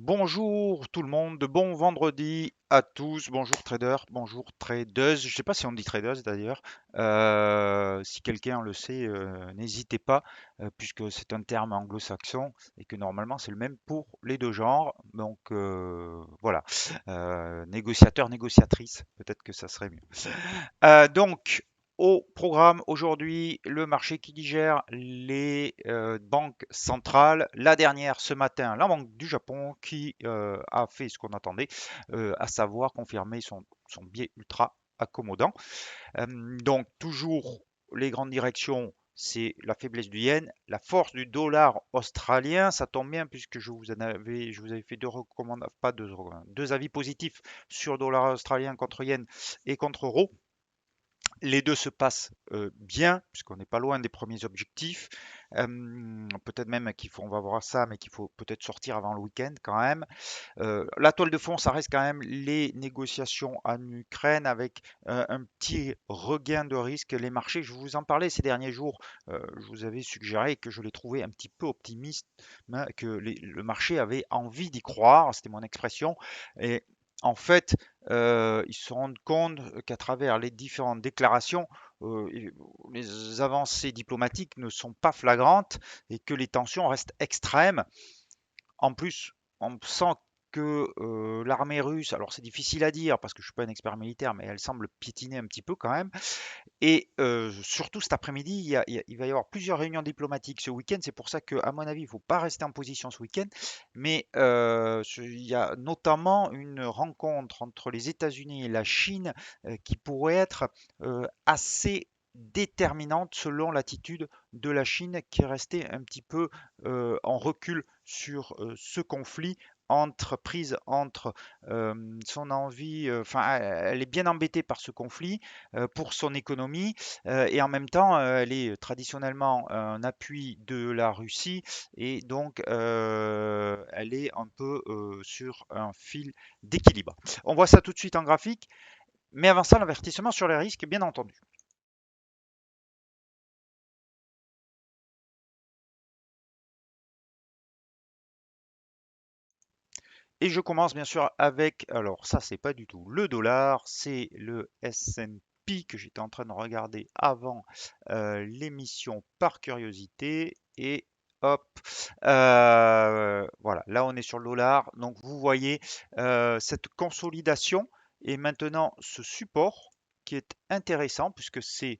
Bonjour tout le monde, bon vendredi à tous, bonjour traders, bonjour tradeuses, je ne sais pas si on dit tradeuses d'ailleurs. Si quelqu'un le sait, n'hésitez pas, puisque c'est un terme anglo-saxon et que normalement c'est le même pour les deux genres, donc voilà. Négociateur, négociatrice, peut-être que ça serait mieux. Donc, au programme aujourd'hui, le marché qui digère les banques centrales. La dernière ce matin, la Banque du Japon qui a fait ce qu'on attendait, à savoir confirmer son biais ultra accommodant. Donc, toujours les grandes directions. C'est la faiblesse du yen, la force du dollar australien. Ça tombe bien puisque je vous avais fait deux recommandations, pas deux, deux avis positifs sur dollar australien contre yen et contre euro. Les deux se passent bien, puisqu'on n'est pas loin des premiers objectifs. Peut-être même on va voir ça, mais qu'il faut peut-être sortir avant le week-end quand même. La toile de fond, ça reste quand même les négociations en Ukraine avec un petit regain de risque. Les marchés, je vous en parlais ces derniers jours, je vous avais suggéré que je les trouvais un petit peu optimistes, hein, que le marché avait envie d'y croire, c'était mon expression. Et en fait, ils se rendent compte qu'à travers les différentes déclarations, les avancées diplomatiques ne sont pas flagrantes et que les tensions restent extrêmes. En plus, on sent que l'armée russe, alors c'est difficile à dire parce que je suis pas un expert militaire, mais elle semble piétiner un petit peu quand même. Et surtout cet après-midi, il va y avoir plusieurs réunions diplomatiques ce week-end. C'est pour ça qu'à mon avis, il ne faut pas rester en position ce week-end. Mais il y a notamment une rencontre entre les États-Unis et la Chine qui pourrait être assez déterminante selon l'attitude de la Chine qui est restée un petit peu en recul sur ce conflit entre son envie, enfin elle est bien embêtée par ce conflit pour son économie et en même temps elle est traditionnellement un appui de la Russie et donc elle est un peu sur un fil d'équilibre. On voit ça tout de suite en graphique, mais avant ça l'avertissement sur les risques bien entendu. Et je commence bien sûr avec, alors ça c'est pas du tout le dollar, c'est le S&P que j'étais en train de regarder avant l'émission par curiosité. Et hop, voilà, là on est sur le dollar. Donc vous voyez cette consolidation et maintenant ce support qui est intéressant puisque c'est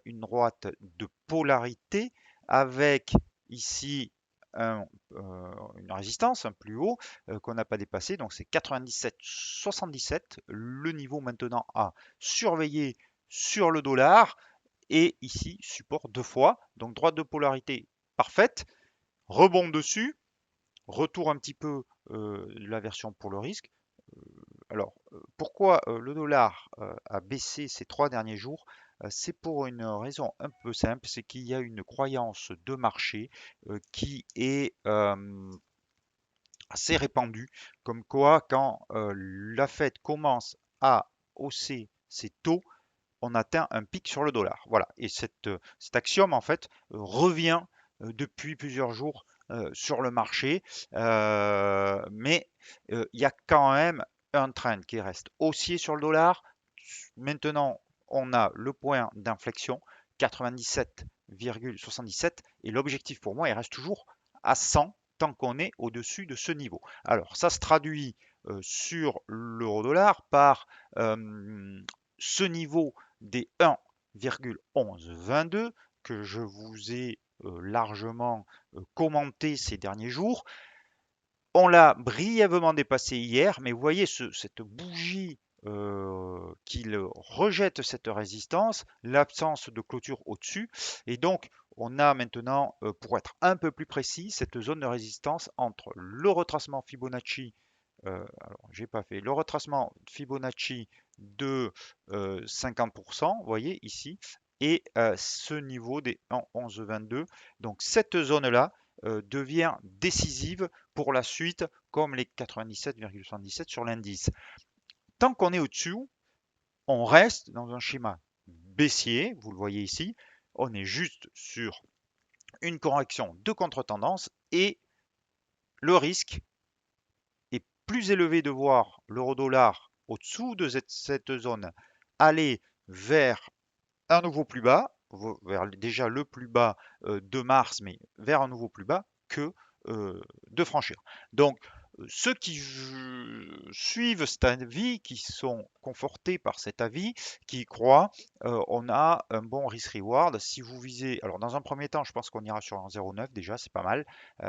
une droite de polarité avec ici un, une résistance, un plus haut qu'on n'a pas dépassé. Donc c'est 97,77. Le niveau maintenant à surveiller sur le dollar. Et ici, support deux fois. Donc droite de polarité parfaite. Rebond dessus. Retour un petit peu la version pour le risque. Alors, pourquoi le dollar a baissé ces 3 derniers jours? C'est pour une raison un peu simple, c'est qu'il y a une croyance de marché qui est assez répandu, comme quoi quand la Fed commence à hausser ses taux, on atteint un pic sur le dollar. Voilà. Et cet axiome, en fait, revient depuis plusieurs jours sur le marché. Mais il y a quand même un trend qui reste haussier sur le dollar. Maintenant, on a le point d'inflexion, 97,77. Et l'objectif pour moi, il reste toujours à 100 tant qu'on est au-dessus de ce niveau. Alors, ça se traduit sur l'euro-dollar par ce niveau des 1,1122 que je vous ai largement commenté ces derniers jours. On l'a brièvement dépassé hier, mais vous voyez cette bougie qu'il rejette cette résistance, l'absence de clôture au-dessus, et donc on a maintenant, pour être un peu plus précis, cette zone de résistance entre le retracement Fibonacci, alors j'ai pas fait le retracement Fibonacci de 50%, vous voyez ici, et ce niveau des 1,1122. Donc cette zone-là devient décisive pour la suite, comme les 97,77 sur l'indice. Tant qu'on est au-dessus, on reste dans un schéma baissier, vous le voyez ici, on est juste sur une correction de contre-tendance et le risque plus élevé de voir l'euro-dollar au-dessous de cette zone aller vers un nouveau plus bas, vers déjà le plus bas de mars, mais vers un nouveau plus bas que de franchir. Donc, ceux qui suivent cet avis, qui sont confortés par cet avis, qui y croient, on a un bon risk-reward. Si vous visez, alors dans un premier temps, je pense qu'on ira sur un 0,9 déjà, c'est pas mal,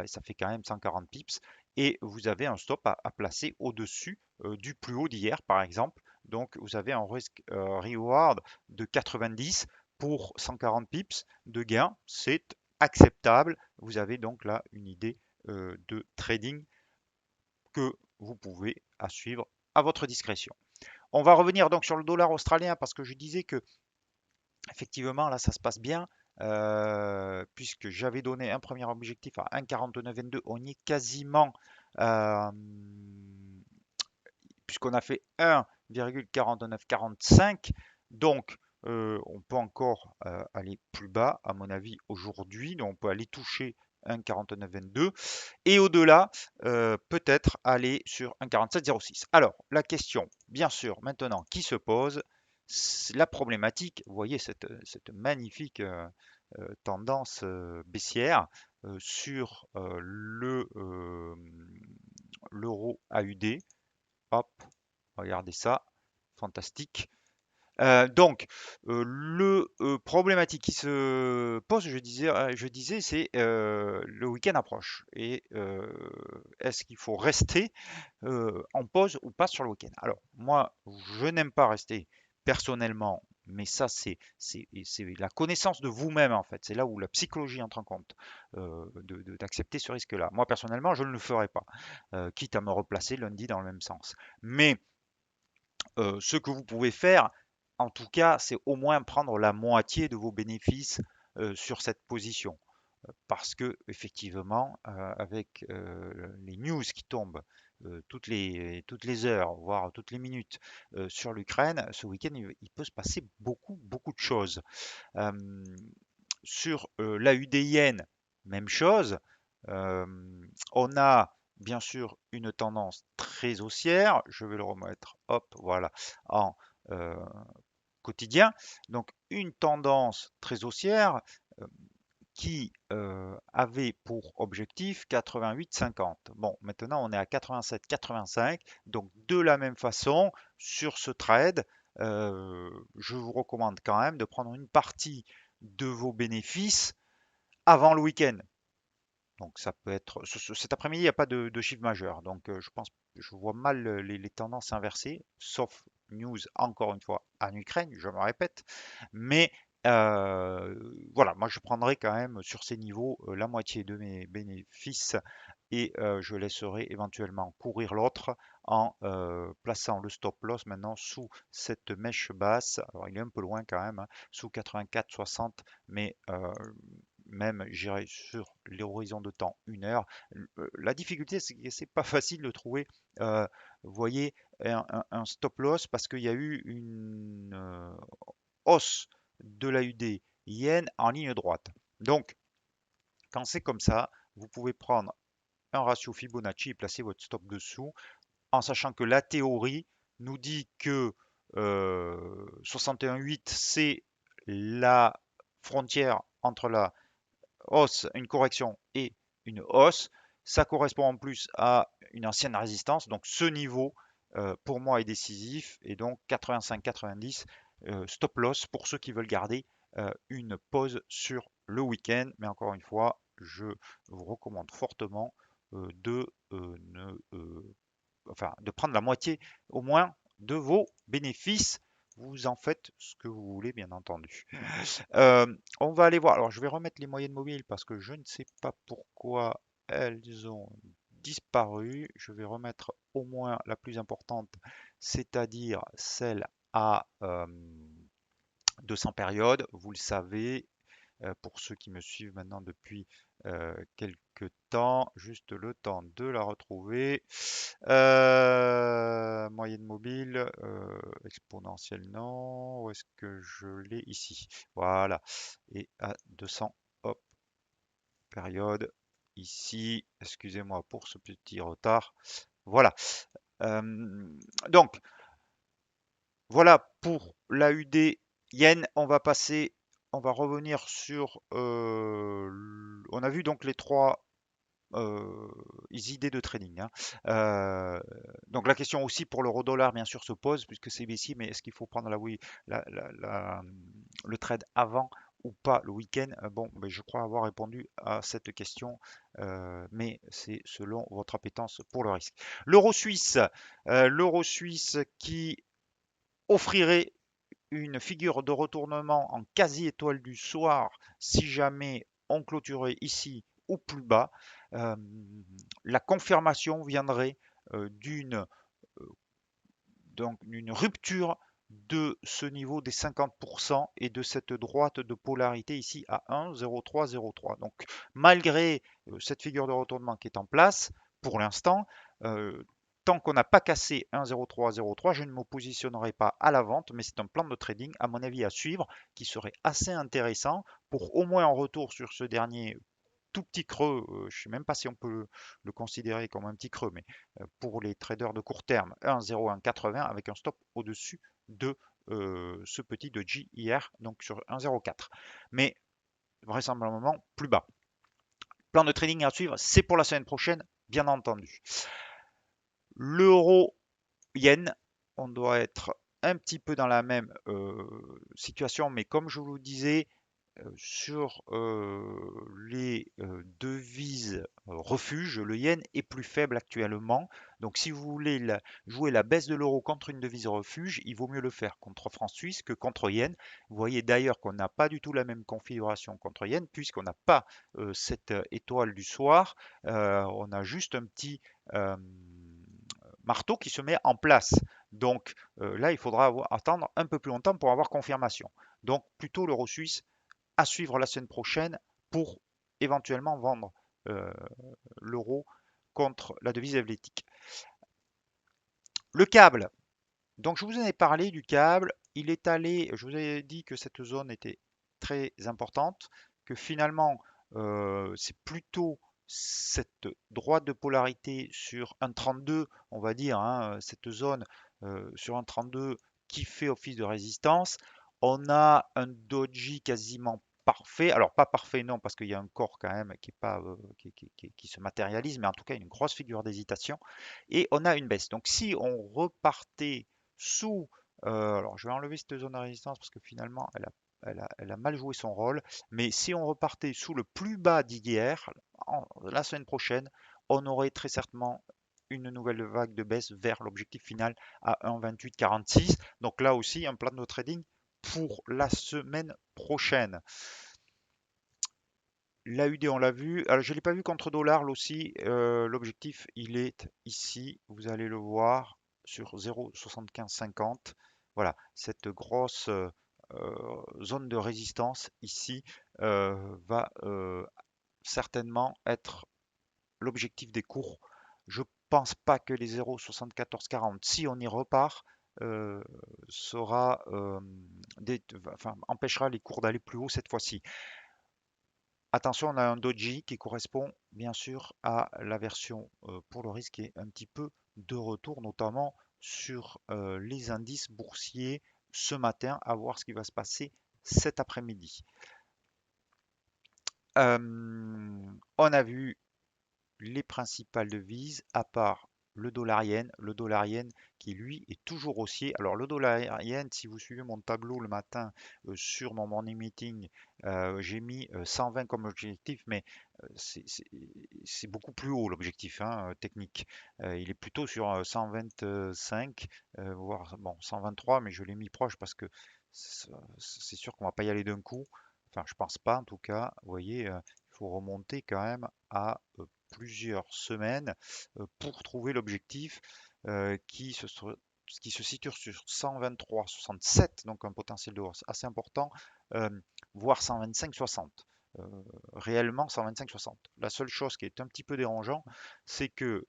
ça fait quand même 140 pips, et vous avez un stop à placer au-dessus du plus haut d'hier, par exemple. Donc, vous avez un risk-reward de 90 pour 140 pips de gain, c'est acceptable. Vous avez donc là une idée de trading que vous pouvez à suivre à votre discrétion. On va revenir donc sur le dollar australien parce que je disais que effectivement là ça se passe bien puisque j'avais donné un premier objectif à 1,4922, on y est quasiment euh, puisqu'on a fait 1,4945. Donc, on peut encore aller plus bas, à mon avis, aujourd'hui. Donc, on peut aller toucher 1,4922 et au-delà, peut-être aller sur 1,4706. Alors, la question, bien sûr, maintenant, qui se pose, c'est la problématique. Vous voyez cette magnifique tendance baissière sur l'euro AUD. Hop, regardez ça, fantastique. Donc, le problématique qui se pose, je disais, c'est le week-end approche. Et est-ce qu'il faut rester en pause ou pas sur le week-end? Alors, moi, je n'aime pas rester personnellement, mais ça, c'est la connaissance de vous-même, en fait. C'est là où la psychologie entre en compte, d'accepter ce risque-là. Moi, personnellement, je ne le ferai pas, quitte à me replacer lundi dans le même sens. Mais ce que vous pouvez faire, en tout cas, c'est au moins prendre la moitié de vos bénéfices sur cette position. Parce que effectivement, avec les news qui tombent toutes les heures, voire toutes les minutes sur l'Ukraine, ce week-end, il peut se passer beaucoup, beaucoup de choses. Euh, sur l'AUDIN, même chose. Euh, on a bien sûr une tendance très haussière. Je vais le remettre, hop, voilà, en euh, quotidien. Donc une tendance très haussière qui avait pour objectif 88,50. Bon, maintenant on est à 87,85. Donc de la même façon, sur ce trade, je vous recommande quand même de prendre une partie de vos bénéfices avant le week-end. Donc ça peut être cet après-midi, il n'y a pas de chiffre majeur. Donc je vois mal les tendances inversées, sauf news encore une fois en Ukraine, je me répète. Mais voilà, moi je prendrai quand même sur ces niveaux la moitié de mes bénéfices et je laisserai éventuellement courir l'autre en plaçant le stop loss maintenant sous cette mèche basse. Alors il est un peu loin quand même, hein, sous 84,60, mais même j'irai sur l'horizon de temps 1 heure. La difficulté, c'est que c'est pas facile de trouver, vous voyez, un stop loss parce qu'il y a eu une hausse de l'AUD yen en ligne droite. Donc, quand c'est comme ça, vous pouvez prendre un ratio Fibonacci et placer votre stop dessous, en sachant que la théorie nous dit que 61,8 c'est la frontière entre la hausse, une correction et une hausse. Ça correspond en plus à une ancienne résistance. Donc ce niveau, pour moi, est décisif. Et donc 85-90, stop loss pour ceux qui veulent garder une pause sur le week-end. Mais encore une fois, je vous recommande fortement de prendre la moitié au moins de vos bénéfices. Vous en faites ce que vous voulez, bien entendu. On va aller voir. Alors, je vais remettre les moyennes mobiles parce que je ne sais pas pourquoi elles ont disparu. Je vais remettre au moins la plus importante, c'est-à-dire celle à 200 périodes. Vous le savez, pour ceux qui me suivent maintenant depuis quelques temps, juste le temps de la retrouver. Moyenne mobile, exponentielle, non. Où est-ce que je l'ai ici? Voilà. Et à 200, hop, période. Ici, excusez-moi pour ce petit retard. Voilà. Donc, voilà pour l'AUD yen. On va revenir sur. On a vu donc les trois euh, idées de trading, hein. Euh, donc la question aussi pour l'euro dollar bien sûr se pose puisque c'est baissier, mais est-ce qu'il faut prendre oui, le trade avant ou pas le week-end? Bon, ben, je crois avoir répondu à cette question, mais c'est selon votre appétence pour le risque. L'euro suisse qui offrirait une figure de retournement en quasi-étoile du soir si jamais on clôturait ici ou plus bas. Euh, la confirmation viendrait d'une donc d'une rupture de ce niveau des 50% et de cette droite de polarité ici à 1, 0,3, 0,3. Donc malgré cette figure de retournement qui est en place pour l'instant, euh, tant qu'on n'a pas cassé 1,03, 0,3, je ne me positionnerai pas à la vente, mais c'est un plan de trading à mon avis à suivre qui serait assez intéressant pour au moins en retour sur ce dernier tout petit creux, je ne sais même pas si on peut le considérer comme un petit creux, mais pour les traders de court terme, 1,0180 avec un stop au-dessus de ce petit doji hier, donc sur 1,04. Mais vraisemblablement plus bas. Plan de trading à suivre, c'est pour la semaine prochaine, bien entendu. L'euro yen, on doit être un petit peu dans la même situation, mais comme je vous le disais, sur les devises refuges, le yen est plus faible actuellement. Donc si vous voulez jouer la baisse de l'euro contre une devise refuge, il vaut mieux le faire contre franc suisse que contre yen. Vous voyez d'ailleurs qu'on n'a pas du tout la même configuration contre yen, puisqu'on n'a pas cette étoile du soir. On a juste un petit marteau qui se met en place. Donc là, il faudra attendre un peu plus longtemps pour avoir confirmation. Donc plutôt l'euro suisse à suivre la semaine prochaine pour éventuellement vendre euh, l'euro contre la devise helvétique. Le câble. Donc je vous en ai parlé du câble. Il est allé, je vous ai dit que cette zone était très importante, que finalement c'est plutôt cette droite de polarité sur un 32, on va dire, hein, cette zone sur un 32 qui fait office de résistance. On a un doji quasiment parfait. Alors pas parfait non, parce qu'il y a un corps quand même qui est pas qui se matérialise, mais en tout cas une grosse figure d'hésitation. Et on a une baisse. Donc si on repartait sous, alors je vais enlever cette zone de résistance parce que finalement elle a mal joué son rôle, mais si on repartait sous le plus bas d'hier, la semaine prochaine, on aurait très certainement une nouvelle vague de baisse vers l'objectif final à 1,2846. Donc là aussi, un plan de trading pour la semaine prochaine. L'AUD, on l'a vu. Alors, je ne l'ai pas vu contre dollar, là aussi. L'objectif, il est ici. Vous allez le voir sur 0,7550. Voilà, cette grosse zone de résistance ici va certainement être l'objectif des cours. Je pense pas que les 0,7440, si on y repart, euh, sera, enfin, empêchera les cours d'aller plus haut cette fois-ci. Attention, on a un doji qui correspond bien sûr à la version pour le risque et un petit peu de retour, notamment sur les indices boursiers ce matin, à voir ce qui va se passer cet après-midi. On a vu les principales devises, à part le dollar yen qui lui est toujours haussier. Alors le dollar yen, si vous suivez mon tableau le matin sur mon morning meeting, j'ai mis 120 comme objectif, mais c'est beaucoup plus haut l'objectif hein, technique. Il est plutôt sur 125, voire bon 123, mais je l'ai mis proche parce que c'est sûr qu'on va pas y aller d'un coup. Enfin, je pense pas en tout cas. Vous voyez, il faut remonter quand même à plusieurs semaines pour trouver l'objectif qui se situe sur 123,67, donc un potentiel de hausse assez important, euh, voire 125,60. Réellement 125,60. La seule chose qui est un petit peu dérangeant, c'est que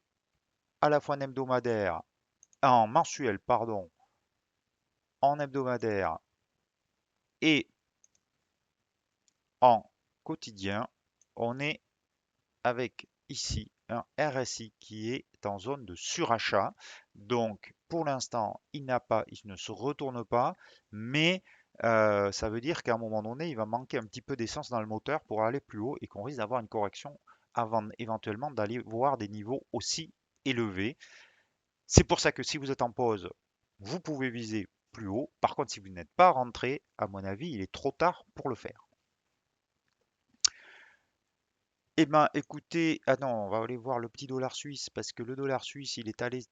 à la fois en mensuel, pardon, en hebdomadaire et en quotidien, on est avec ici un RSI qui est en zone de surachat. Donc, pour l'instant, il ne se retourne pas, mais ça veut dire qu'à un moment donné, il va manquer un petit peu d'essence dans le moteur pour aller plus haut et qu'on risque d'avoir une correction avant éventuellement d'aller voir des niveaux aussi élevés. C'est pour ça que si vous êtes en pause, vous pouvez viser plus haut. Par contre, si vous n'êtes pas rentré, à mon avis, il est trop tard pour le faire. Eh ben, écoutez, ah non, on va aller voir le petit dollar suisse parce que le dollar suisse, il est allé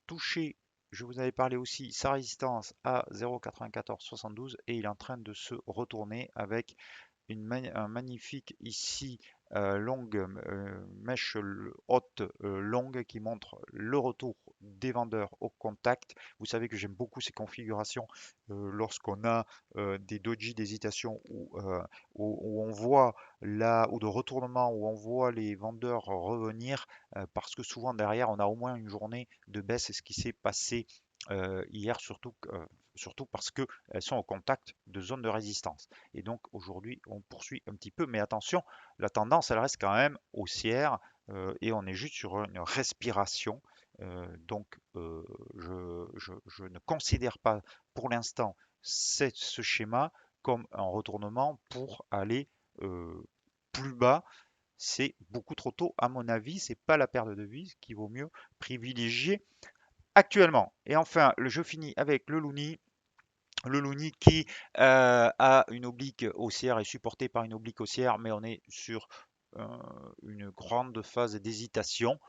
toucher, je vous avais parlé aussi, sa résistance à 0,9472 et il est en train de se retourner avec un magnifique ici longue mèche haute longue qui montre le retour des vendeurs au contact. Vous savez que j'aime beaucoup ces configurations lorsqu'on a des doji d'hésitation où on voit là, ou de retournement où on voit les vendeurs revenir parce que souvent derrière on a au moins une journée de baisse. C'est ce qui s'est passé hier, surtout parce qu'elles sont au contact de zones de résistance. Et donc aujourd'hui, on poursuit un petit peu, mais attention, la tendance, elle reste quand même haussière et on est juste sur une respiration. Je ne considère pas pour l'instant ce schéma comme un retournement pour aller euh, plus bas. C'est beaucoup trop tôt, à mon avis. C'est pas la paire de devises qu'il vaut mieux privilégier actuellement. Et enfin, je finis avec le Luni. Le Luni qui a une oblique haussière, est supporté par une oblique haussière, mais on est sur euh, une grande phase d'hésitation.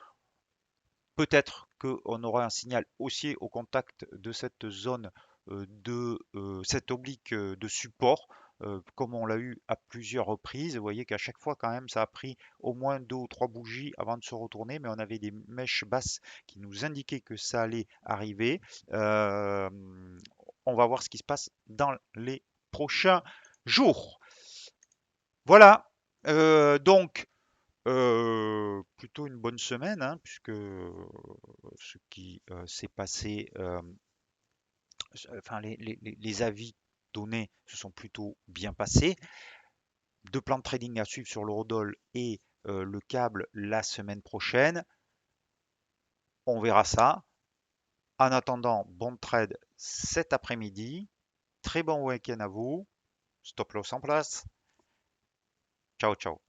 Peut-être qu'on aura un signal haussier au contact de cette zone de cette oblique de support, comme on l'a eu à plusieurs reprises. Vous voyez qu'à chaque fois, quand même, ça a pris au moins deux ou trois bougies avant de se retourner, mais on avait des mèches basses qui nous indiquaient que ça allait arriver. Euh, on va voir ce qui se passe dans les prochains jours. Voilà. Donc, plutôt une bonne semaine, hein, puisque ce qui s'est passé, enfin les avis donnés se sont plutôt bien passés. Deux plans de trading à suivre sur l'eurodoll et le câble la semaine prochaine. On verra ça. En attendant, bon trade cet après-midi. Très bon week-end à vous. Stop loss en place. Ciao, ciao.